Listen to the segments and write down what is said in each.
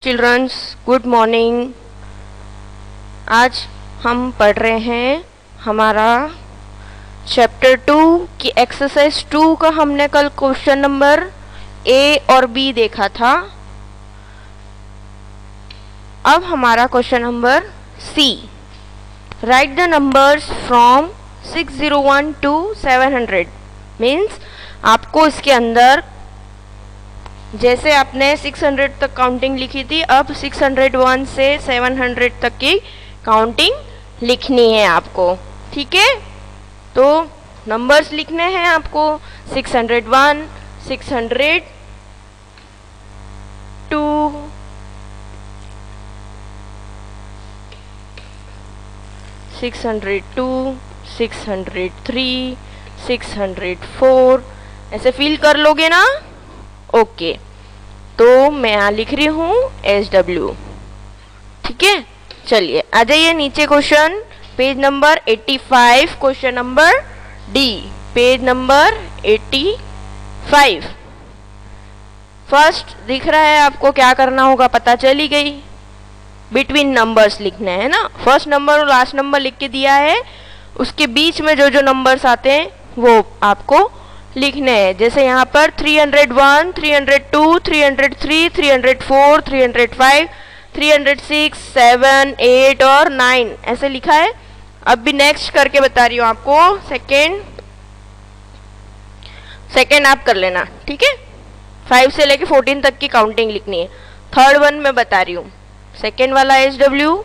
Children's good morning. आज हम पढ़ रहे हैं हमारा चैप्टर 2 की एक्सरसाइज 2 का। हमने कल क्वेश्चन नंबर ए और बी देखा था। अब हमारा question number C. Write the numbers from 601 to 700। Means आपको इसके अंदर जैसे आपने 600 तक काउंटिंग लिखी थी, अब 601 से 700 तक की काउंटिंग लिखनी है आपको। ठीक है, तो नंबर्स लिखने हैं आपको 601, 602, 602, 603, 604 ऐसे फील कर लोगे ना। ओके, तो मैं यहाँ लिख रही हूँ SW। ठीक है, चलिए आ जाइए नीचे। Question page number 85, question number D, page number 85। First दिख रहा है आपको, क्या करना होगा पता चली गई। बिटवीन नंबर्स लिखने हैं ना। फर्स्ट नंबर और लास्ट नंबर लिख के दिया है, उसके बीच में जो जो नंबर्स आते हैं वो आपको लिखने हैं। जैसे यहाँ पर 301, 302, 303, 304, 305, 306, 7, 8 और 9 ऐसे लिखा है। अब भी नेक्स्ट करके बता रही हूँ आपको। सेकेंड आप कर लेना। ठीक है, 5 से लेके 14 तक की काउंटिंग लिखनी है। थर्ड वन मैं बता रही हूँ, सेकेंड वाला SW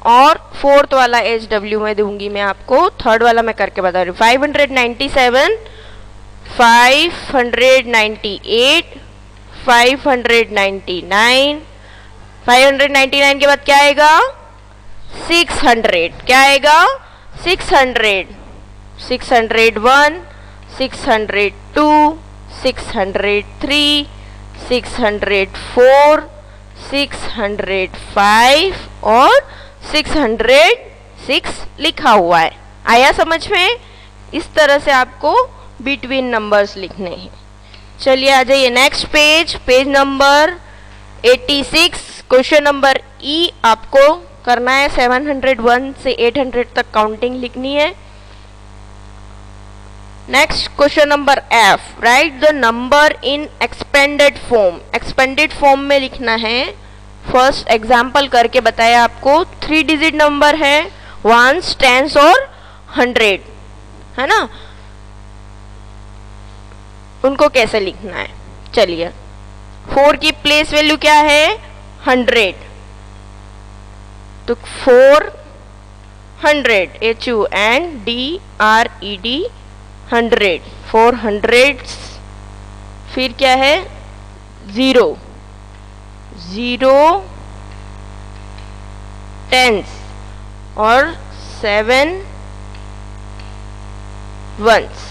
और फोर्थ वाला SW में दूंगी मैं आपको। थर्ड वाला मैं करके बता रही हूँ। 597, 598, 599, 599 के बाद क्या आएगा 600। क्या आएगा 600, 601, 602, 603, 604, 605 और 606 लिखा हुआ है। आया समझ में? इस तरह से आपको बिटवीन नंबर्स लिखने हैं। चलिए आ जाइए next page, page number 86, question number ई। आपको करना है 701 से 800 तक काउंटिंग लिखनी है। Next question number F. Right the number in expanded form. Expanded form में लिखना है। फर्स्ट एग्जाम्पल करके बताया आपको। 3 डिजिट नंबर है, वंस, टेंस और 100 है ना, उनको कैसे लिखना है। चलिए, 4 की प्लेस वैल्यू क्या है 100, तो 400 HUNDRED 100, 400। फिर क्या है 0, 10s और 7 1s।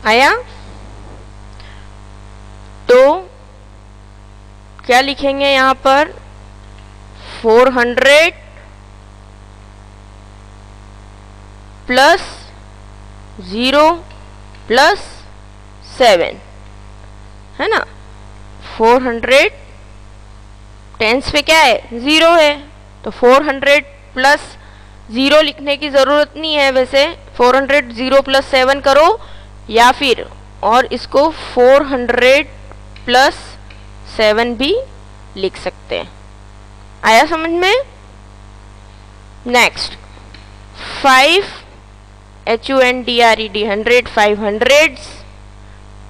आया? तो क्या लिखेंगे यहाँ पर 400 प्लस 0 प्लस 7 है ना। 400 टेंस पे क्या है 0 है, तो 400 प्लस 0 लिखने की ज़रूरत नहीं है। वैसे 400 0 प्लस 7 करो, या फिर और इसको 400 प्लस 7 भी लिख सकते हैं। आया समझ में? Next 5 HUNDRED 100, 500s।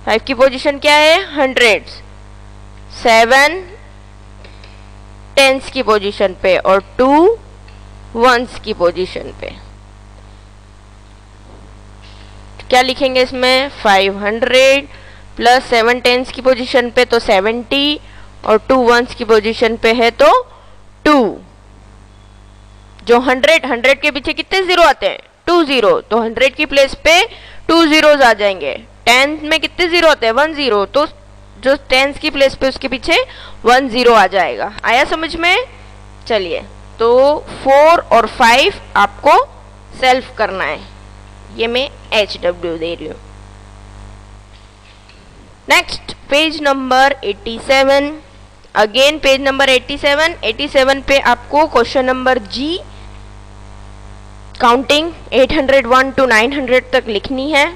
5 की पोजीशन क्या है 100s, 7 10s की पोजीशन पे और 2 1s की पोजीशन पे। क्या लिखेंगे इसमें 500 प्लस 7 10s की पोजीशन पे तो 70 और 2 1s की पोजीशन पे है तो 2। जो 100 के पीछे कितने जीरो आते हैं 2 0, तो 100 की प्लेस पे 2 zeros आ जाएंगे। 10 में कितने जीरो आते हैं 1 0, तो जो 10s की प्लेस पे उसके पीछे 1 0 आ जाएगा। आया समझ में? चलिए, तो 4 और 5 आपको सेल्फ करना है। ये मैं HW दे रही हूँ। Next page number 87, again page number 87 पे आपको question number G counting 801 to 900 तक लिखनी है।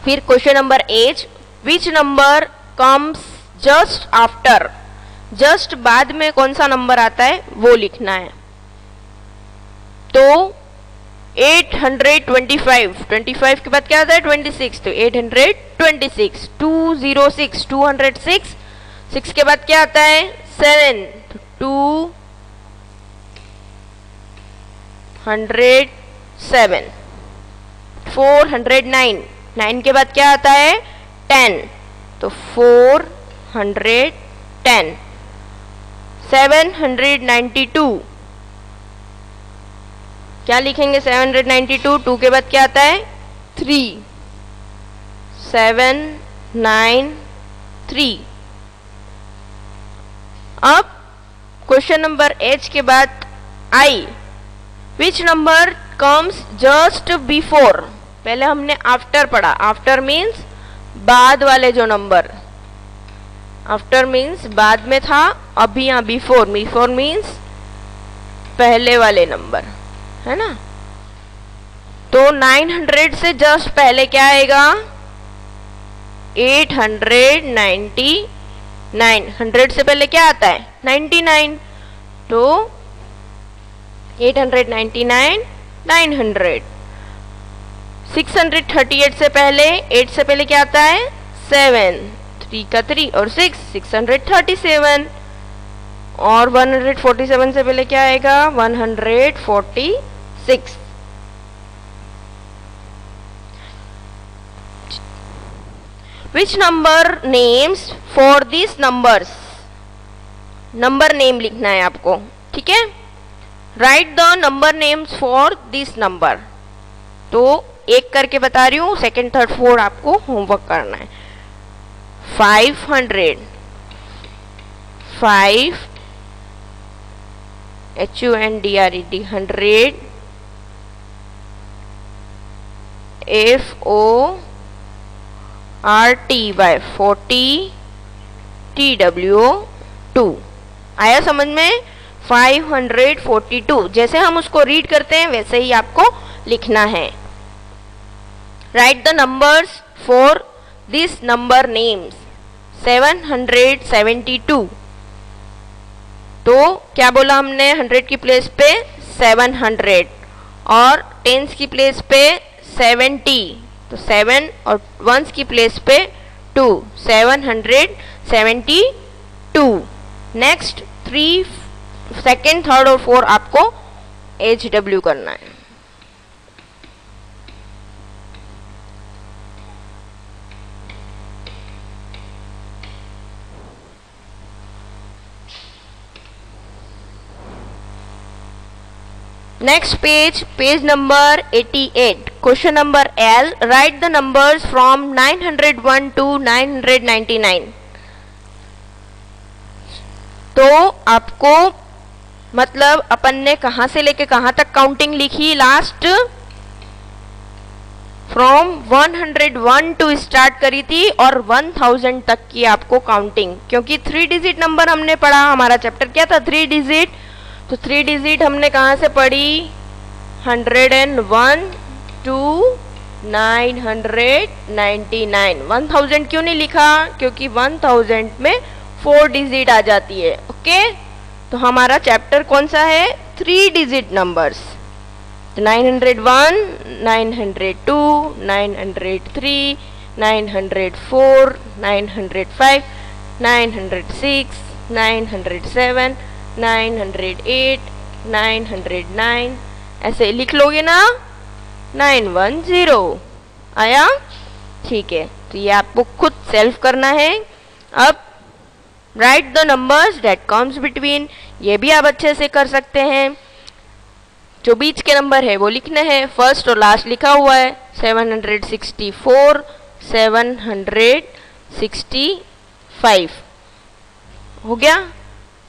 फिर question number H, which number comes just after, just बाद में कौन सा नंबर आता है वो लिखना है। तो 825 के बाद क्या आता है 26, तो 826, 206 206, 6 के बाद क्या आता है 7, तो 207, 409, 9 के बाद क्या आता है 10, तो 410, 792, क्या लिखेंगे 792, 2 के बाद क्या आता है 3, 793। अब क्वेश्चन नंबर एच के बाद I, which number comes just before, पहले हमने आफ्टर पढ़ा, आफ्टर मीन्स बाद वाले जो नंबर, आफ्टर मीन्स बाद में था, अभी यहाँ बिफोर, बिफोर मीन्स पहले वाले नंबर, है ना। तो 900 से जस्ट पहले क्या आएगा 899, 100 से पहले क्या आता है 99, तो 899, 900। 638 से पहले 8 से पहले क्या आता है 7, 3 का 3 और 6, 637, और 147 से पहले क्या आएगा 146। Which number names for this numbers, number name लिखना है आपको, ठीक है। Right the number names for this number, तो एक करके बता रही हूँ, सेकेंड थर्ड फोर्थ आपको होमवर्क करना है। 500, 5 HUNDRED 100, FORTY 40, TWO 2। आया समझ में 542, जैसे हम उसको रीड करते हैं वैसे ही आपको लिखना है। Right the numbers for this number names. 772, तो क्या बोला हमने 100 की प्लेस पे 700 और टेंस की प्लेस पे 70, तो 7 और वंस की प्लेस पे 2, 772। नेक्स्ट 3, सेकेंड थर्ड और 4 आपको HW करना है। Next page, page number 88, question number L, write the numbers from 901 to 999। तो आपको मतलब अपन ने कहां से लेके कहां तक काउंटिंग लिखी, लास्ट फ्रॉम 101 टू स्टार्ट करी थी और 1000 तक की आपको काउंटिंग, क्योंकि 3 डिजिट नंबर हमने पढ़ा, हमारा चैप्टर क्या था 3 डिजिट, तो 3 डिजिट हमने कहाँ से पढ़ी 101 टू 999। 1000 क्यों नहीं लिखा, क्योंकि 1000 में 4 डिजिट आ जाती है। ओके, तो हमारा चैप्टर कौन सा है 3 डिजिट नंबर्स, तो 901, 902, 903, 904, 905, 906, 907, 908, 909, ऐसे लिख लोगे ना 910। आया, ठीक है, तो ये आपको खुद सेल्फ करना है। अब right the numbers that comes between, ये भी आप अच्छे से कर सकते हैं। जो बीच के नंबर है वो लिखने हैं, फर्स्ट और लास्ट लिखा हुआ है 764, 765 हो गया।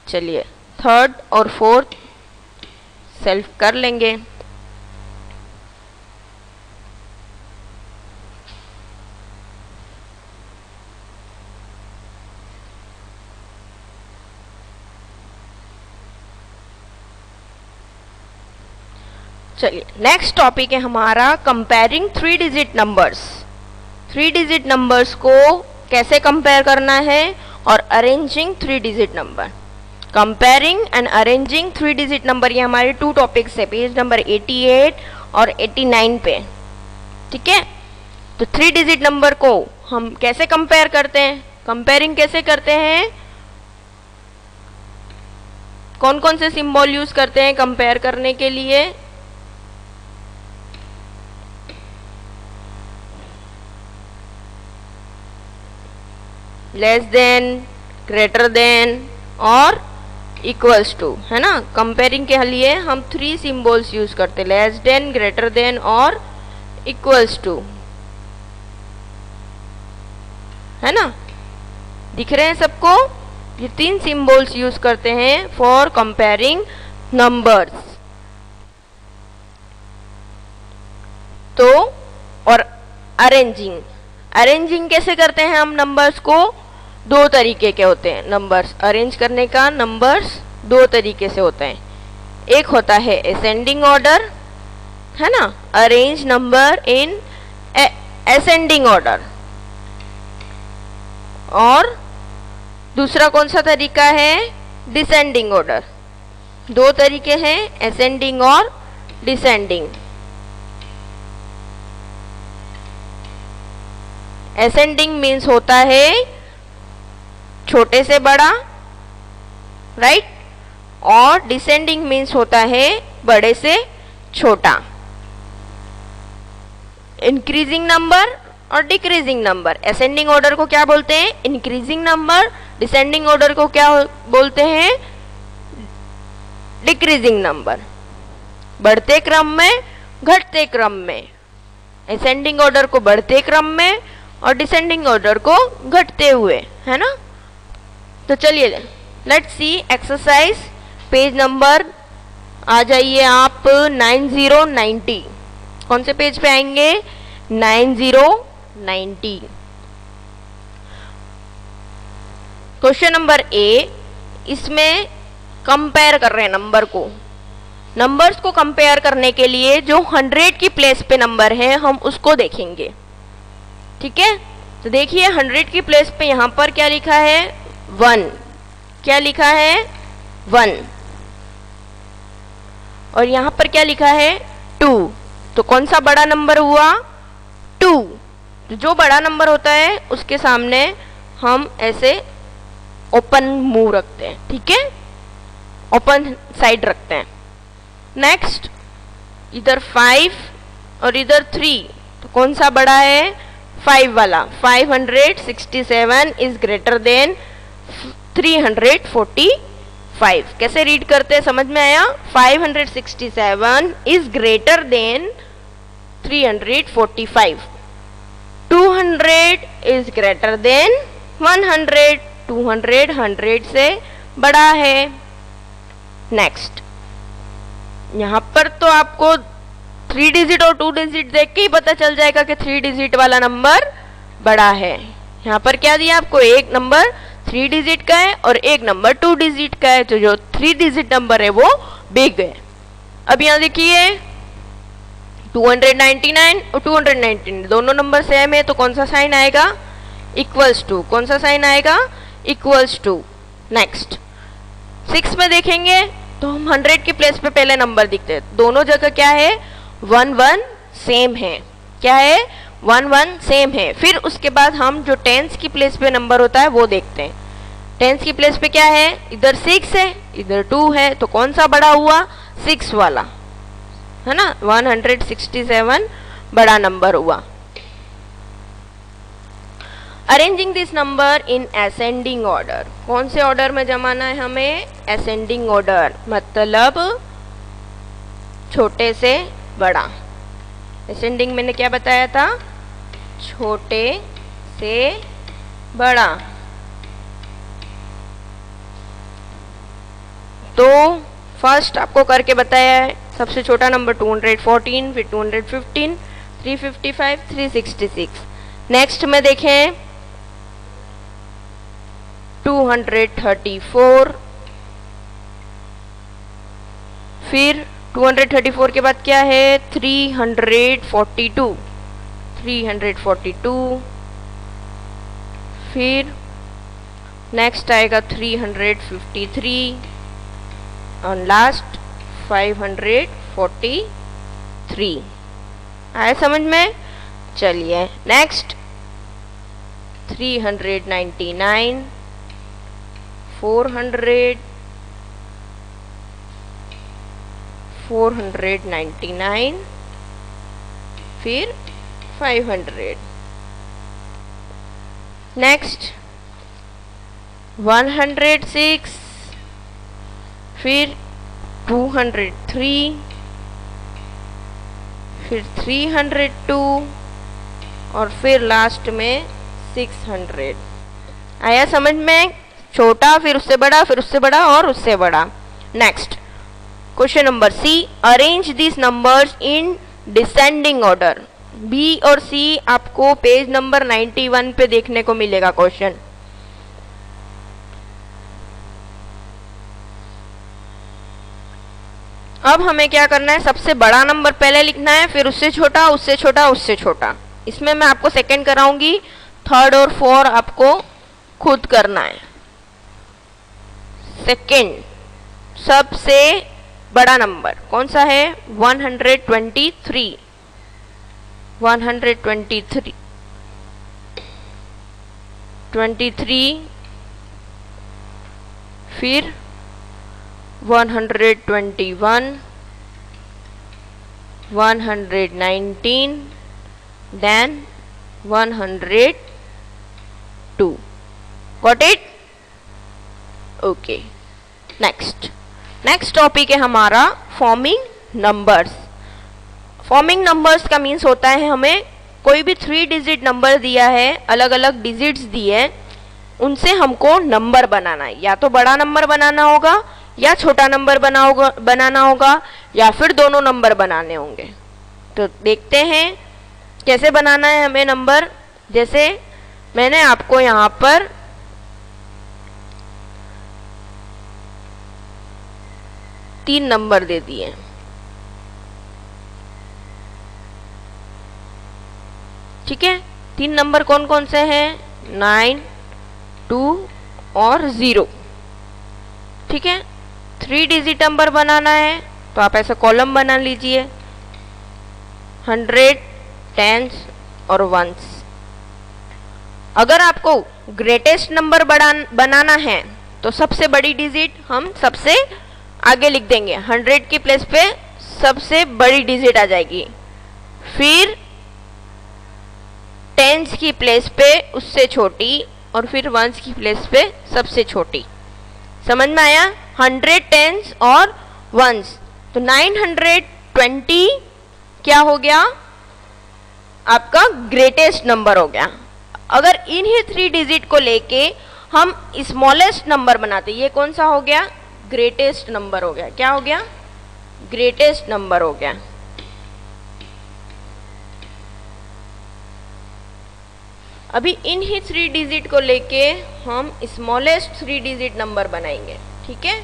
चलिए थर्ड और फोर्थ सेल्फ कर लेंगे। चलिए नेक्स्ट टॉपिक है हमारा comparing 3 digit numbers. 3 digit numbers को कैसे कंपेयर करना है और arranging 3 digit number. Comparing and arranging 3 digit number, ये हमारे 2 टॉपिक्स है पेज नंबर 88 और 89 पे। ठीक है, तो 3 डिजिट नंबर को हम कैसे कंपेयर करते हैं, कंपेयरिंग कैसे करते हैं, कौन कौन से सिंबल यूज करते हैं कंपेयर करने के लिए। लेस देन, ग्रेटर देन और इक्वल्स टू, है ना। कंपेयरिंग के लिए हम 3 सिंबल्स यूज करते हैं, लेस देन, ग्रेटर देन और इक्वल्स टू, है ना। दिख रहे हैं सबको, ये 3 सिंबल्स यूज करते हैं फॉर कंपेयरिंग नंबर्स। तो और अरेंजिंग, अरेंजिंग कैसे करते हैं हम नंबर्स को, 2 तरीके के होते हैं नंबर्स अरेंज करने का। नंबर्स 2 तरीके से होते हैं, एक होता है असेंडिंग ऑर्डर, है ना, arrange number in ascending order, और दूसरा कौन सा तरीका है, डिसेंडिंग ऑर्डर। 2 तरीके हैं, असेंडिंग और डिसेंडिंग। असेंडिंग मीन्स होता है छोटे से बड़ा, राइट, और डिसेंडिंग मीन्स होता है बड़े से छोटा। इंक्रीजिंग नंबर और डिक्रीजिंग नंबर, असेंडिंग ऑर्डर को क्या बोलते हैं, इंक्रीजिंग नंबर, डिसेंडिंग ऑर्डर को क्या बोलते हैं, डिक्रीजिंग नंबर। बढ़ते क्रम में, घटते क्रम में, असेंडिंग ऑर्डर को बढ़ते क्रम में और डिसेंडिंग ऑर्डर को घटते हुए, है ना। तो चलिए let's see exercise, page number आ जाइए आप 9090। कौन से पेज पे आएंगे, 9090। क्वेश्चन नंबर ए, इसमें कंपेयर कर रहे हैं नंबर को। नंबर्स को कंपेयर करने के लिए जो 100 की प्लेस पे नंबर है हम उसको देखेंगे। ठीक है, तो देखिए 100 की प्लेस पे यहां पर क्या लिखा है, 1, क्या लिखा है 1, और यहां पर क्या लिखा है 2। तो कौन सा बड़ा नंबर हुआ, 2। तो जो बड़ा नंबर होता है उसके सामने हम ऐसे ओपन मुंह रखते हैं, ठीक है, ओपन साइड रखते हैं। नेक्स्ट, इधर 5 और इधर 3, तो कौन सा बड़ा है, 5 वाला। 567 इज ग्रेटर देन 345। कैसे रीड करते हैं, समझ में आया, 567 is greater than 345। 200 is greater than 100, 200 100 से बड़ा है। नेक्स्ट, यहां पर तो आपको 3 डिजिट और 2 डिजिट देख के ही पता चल जाएगा कि 3 डिजिट वाला नंबर बड़ा है। यहाँ पर क्या दिया आपको, एक नंबर 3 डिजिट का है और एक नंबर 2 डिजिट का है, तो जो 3 डिजिट नंबर है वो बिग है। अब यहाँ देखिए 299 और 299 दोनों नंबर सेम है, तो कौन सा साइन आएगा, इक्वल्स टू। कौन सा साइन आएगा, इक्वल्स टू। नेक्स्ट 6 में देखेंगे तो हम 100 की प्लेस पे पहले नंबर दिखते हैं, दोनों जगह क्या है, 1 1 सेम है। क्या है, 1 1 सेम है। फिर उसके बाद हम जो टेंस की प्लेस पे नंबर होता है वो देखते हैं। टेंस की प्लेस पे क्या है, इधर 6 है, इधर 2 है, तो कौन सा बड़ा हुआ, 6 वाला, है ना। 167 बड़ा नंबर हुआ। Arranging this number in ascending order, कौन से ऑर्डर में जमाना है हमें, असेंडिंग ऑर्डर, मतलब छोटे से बड़ा। असेंडिंग मैंने क्या बताया था, छोटे से बड़ा। तो फर्स्ट आपको करके बताया है, सबसे छोटा नंबर 214, फिर 215, 355, 366। नेक्स्ट में देखें 234, फिर 234 के बाद क्या है 342, 342, फिर नेक्स्ट आएगा 353 और लास्ट 543। आया समझ में? चलिए नेक्स्ट 399, 400, 499, फिर 500। नेक्स्ट 106, फिर 203, फिर 302 और फिर लास्ट में 600। आया समझ में? छोटा, फिर उससे बड़ा, फिर उससे बड़ा और उससे बड़ा। Next question number C, arrange this numbers in descending order. B और सी आपको पेज नंबर 91 पे देखने को मिलेगा क्वेश्चन। अब हमें क्या करना है, सबसे बड़ा नंबर पहले लिखना है, फिर उससे छोटा, उससे छोटा, उससे छोटा। इसमें मैं आपको सेकंड कराऊंगी, थर्ड और फोर आपको खुद करना है। सेकंड सबसे बड़ा नंबर कौन सा है? 123, 123, 23, फिर 121, 119, then 102. Got it? Okay. Next topic है हमारा फॉर्मिंग नंबर्स। फॉर्मिंग नंबर्स का मीन्स होता है हमें कोई भी 3 डिजिट नंबर दिया है, अलग अलग डिजिट्स दिए, उनसे हमको नंबर बनाना है। या तो बड़ा नंबर बनाना होगा या छोटा नंबर बनाना होगा या फिर दोनों नंबर बनाने होंगे। तो देखते हैं कैसे बनाना है हमें नंबर। जैसे मैंने आपको यहाँ पर 3 नंबर दे दिए। ठीक है, 3 नंबर कौन कौन से हैं? 9, 2 और 0। ठीक है, 3 डिजिट नंबर बनाना है तो आप ऐसा कॉलम बना लीजिए, 100, 10s और 1s। अगर आपको ग्रेटेस्ट नंबर बनाना है तो सबसे बड़ी डिजिट हम सबसे आगे लिख देंगे, 100 की प्लेस पे सबसे बड़ी डिजिट आ जाएगी, फिर 10s की प्लेस पे उससे छोटी और फिर 1s की प्लेस पे सबसे छोटी। समझ में आया? 100, 10s और 1s। तो 920 क्या हो गया? आपका ग्रेटेस्ट नंबर हो गया। अगर इन्हीं 3 डिजिट को लेके हम स्मॉलेस्ट नंबर बनाते, ये कौन सा हो गया? ग्रेटेस्ट नंबर हो गया। क्या हो गया? ग्रेटेस्ट नंबर हो गया। अभी इन्हीं 3 डिजिट को लेके हम स्मॉलेस्ट 3 डिजिट नंबर बनाएंगे। ठीक है,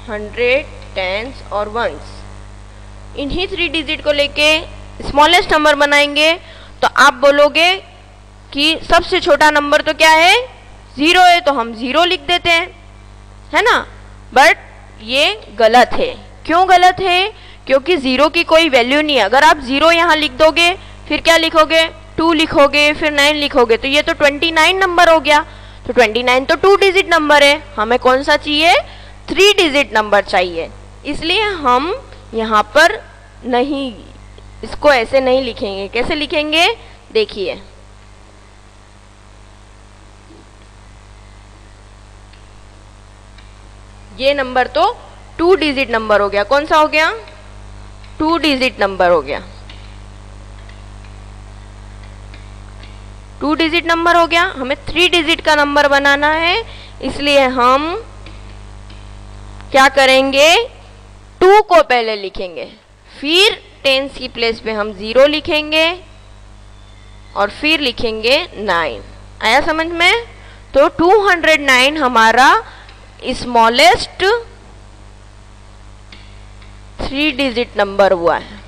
100, 10s और 1s। इन्हीं 3 डिजिट को लेके स्मॉलेस्ट नंबर बनाएंगे तो आप बोलोगे कि सबसे छोटा नंबर तो क्या है? 0 है, तो हम 0 लिख देते हैं, है ना। बट ये गलत है। क्यों गलत है? क्योंकि 0 की कोई वैल्यू नहीं है। अगर आप 0 यहाँ लिख दोगे फिर क्या लिखोगे? 2 लिखोगे, फिर 9 लिखोगे, तो ये तो 29 नंबर हो गया। तो 29 तो 2 डिजिट नंबर है, हमें कौन सा चाहिए? 3 डिजिट नंबर चाहिए। इसलिए हम यहाँ पर नहीं, इसको ऐसे नहीं लिखेंगे। कैसे लिखेंगे? देखिए, ये नंबर तो 2 डिजिट नंबर हो गया। कौन सा हो गया? 2 डिजिट नंबर हो गया। 2 डिजिट नंबर हो गया। हमें 3 डिजिट का नंबर बनाना है, इसलिए हम क्या करेंगे? 2 को पहले लिखेंगे, फिर 10s की प्लेस पे हम 0 लिखेंगे और फिर लिखेंगे 9। आया समझ में? तो 209 हमारा स्मॉलेस्ट 3 डिजिट नंबर हुआ है।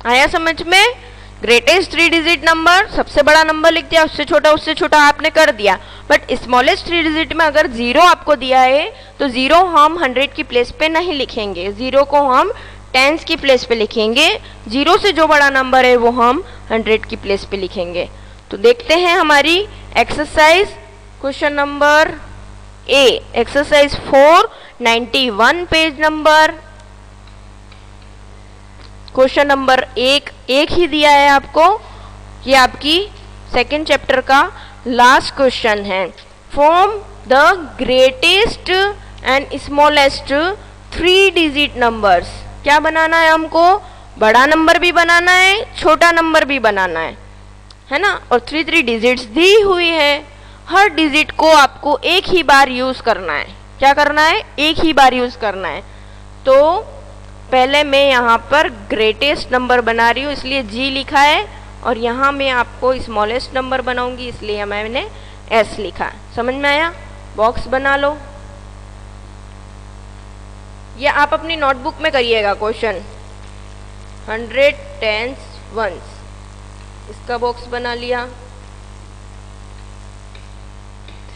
आया समझ में? ग्रेटेस्ट 3 डिजिट नंबर, सबसे बड़ा नंबर लिख दिया, उससे छोटा आपने कर दिया। बट स्मॉलेस्ट 3 डिजिट में अगर 0 आपको दिया है तो 0 हम 100 की प्लेस पे नहीं लिखेंगे, 0 को हम टेंस की प्लेस पे लिखेंगे। 0 से जो बड़ा नंबर है वो हम 100 की प्लेस पे लिखेंगे। तो देखते हैं हमारी exercise question number A, exercise 491 page number. Question number एक ही दिया है आपको, ये आपकी सेकेंड चैप्टर का लास्ट क्वेश्चन है। Form the greatest and smallest 3 digit numbers. क्या बनाना है हमको? बड़ा नंबर भी बनाना है, छोटा नंबर भी बनाना है ना। और 3 डिजिट्स दी हुई है, हर डिजिट को आपको एक ही बार यूज करना है। क्या करना है? एक ही बार यूज करना है। तो पहले मैं यहाँ पर ग्रेटेस्ट नंबर बना रही हूँ इसलिए जी लिखा है, और यहाँ मैं आपको स्मॉलेस्ट नंबर बनाऊंगी इसलिए मैंने एस लिखा। समझ में आया? बॉक्स बना लो। ये आप अपनी नोटबुक में करिएगा क्वेश्चन। 100 टेंस वंस, इसका बॉक्स बना लिया।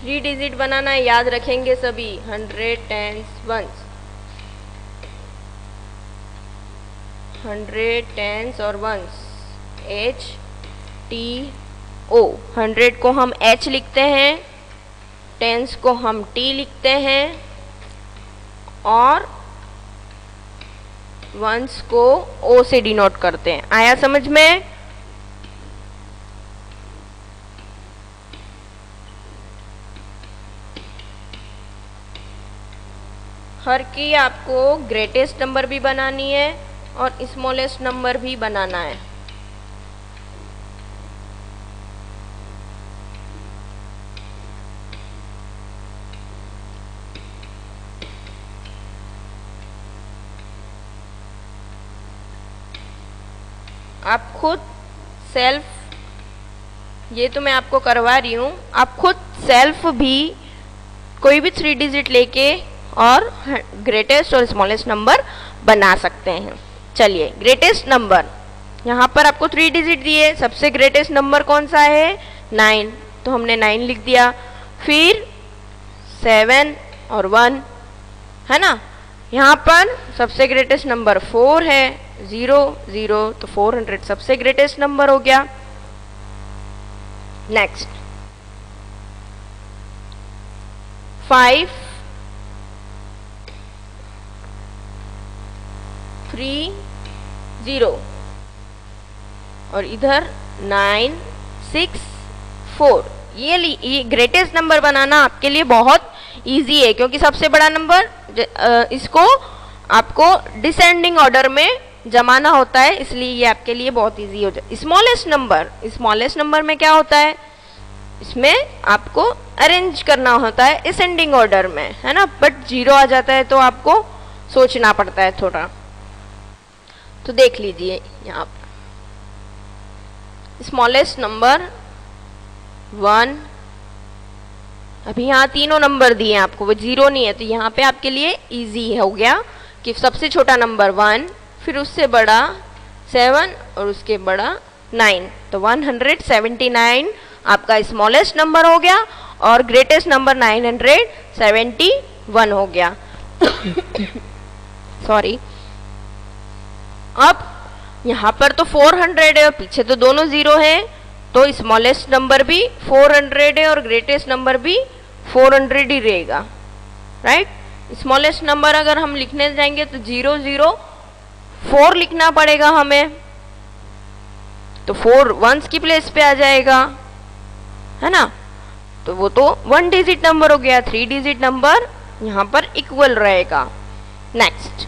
3 डिजिट बनाना है, याद रखेंगे सभी। 100 टेंस वंस, 100 टेंस और वंस, HTO। 100 को हम H लिखते हैं, टेंस को हम T लिखते हैं, और वंस को O से डिनोट करते हैं। आया समझ में? हर की आपको ग्रेटेस्ट नंबर भी बनानी है और स्मॉलेस्ट नंबर भी बनाना है। आप खुद सेल्फ, ये तो मैं आपको करवा रही हूँ, आप खुद सेल्फ भी कोई भी 3 डिजिट लेके और ग्रेटेस्ट और स्मॉलेस्ट नंबर बना सकते हैं। चलिए, ग्रेटेस्ट नंबर, यहाँ पर आपको 3 डिजिट दिए। सबसे ग्रेटेस्ट नंबर कौन सा है? 9, तो हमने 9 लिख दिया। फिर 7 और 1 है ना। यहाँ पर सबसे ग्रेटेस्ट नंबर 4 है, 0 0, तो 400 सबसे ग्रेटेस्ट नंबर हो गया। नेक्स्ट 5 3 0, और इधर 9 6 4। ये ग्रेटेस्ट नंबर बनाना आपके लिए बहुत इजी है, क्योंकि सबसे बड़ा नंबर इसको आपको डिसेंडिंग ऑर्डर में जमाना होता है, इसलिए ये आपके लिए बहुत इजी हो जाए। स्मॉलेस्ट नंबर में क्या होता है? इसमें आपको अरेंज करना होता है असेंडिंग ऑर्डर में, है ना। बट 0 आ जाता है तो आपको सोचना पड़ता है थोड़ा। तो देख लीजिए यहाँ पर स्मॉलेस्ट नंबर 1। अभी यहाँ तीनों नंबर दिए हैं आपको, वो 0 नहीं है, तो यहाँ पे आपके लिए इजी हो गया कि सबसे छोटा नंबर 1, फिर उससे बड़ा 7 और उसके बड़ा 9, तो 179 आपका स्मॉलेस्ट नंबर हो गया और ग्रेटेस्ट नंबर 971 हो गया। सॉरी। अब यहाँ पर तो 400 है और पीछे तो दोनों 0 है, तो स्मॉलेस्ट नंबर भी 400 है और ग्रेटेस्ट नंबर भी 400 ही रहेगा, राइट। स्मॉलेस्ट नंबर अगर हम लिखने जाएंगे तो 0 0 4 लिखना पड़ेगा हमें, तो 4 वंस की प्लेस पे आ जाएगा, है ना। तो वो तो 1 डिजिट नंबर हो गया, 3 डिजिट नंबर यहाँ पर इक्वल रहेगा। नेक्स्ट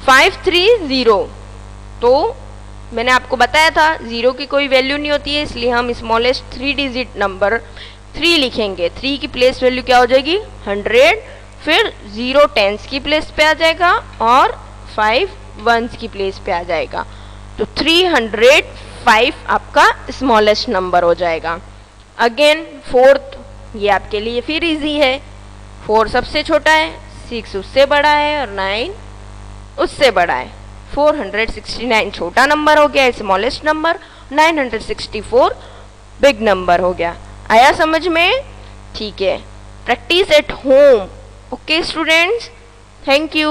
530, तो मैंने आपको बताया था 0 की कोई वैल्यू नहीं होती है, इसलिए हम स्मॉलेस्ट 3 डिजिट नंबर 3 लिखेंगे। 3 की प्लेस वैल्यू क्या हो जाएगी? 100, फिर 0 टेंस की प्लेस पे आ जाएगा और 5 वंस की प्लेस पे आ जाएगा, तो 305 आपका स्मॉलेस्ट नंबर हो जाएगा। अगेन फोर्थ, ये आपके लिए फिर इजी है। 4 सबसे छोटा है, 6 उससे बड़ा है और 9 उससे बड़ा है। 469 छोटा नंबर हो गया, स्मॉलेस्ट नंबर। 964 बिग नंबर हो गया। आया समझ में? ठीक है, practice at home. Okay students, thank you.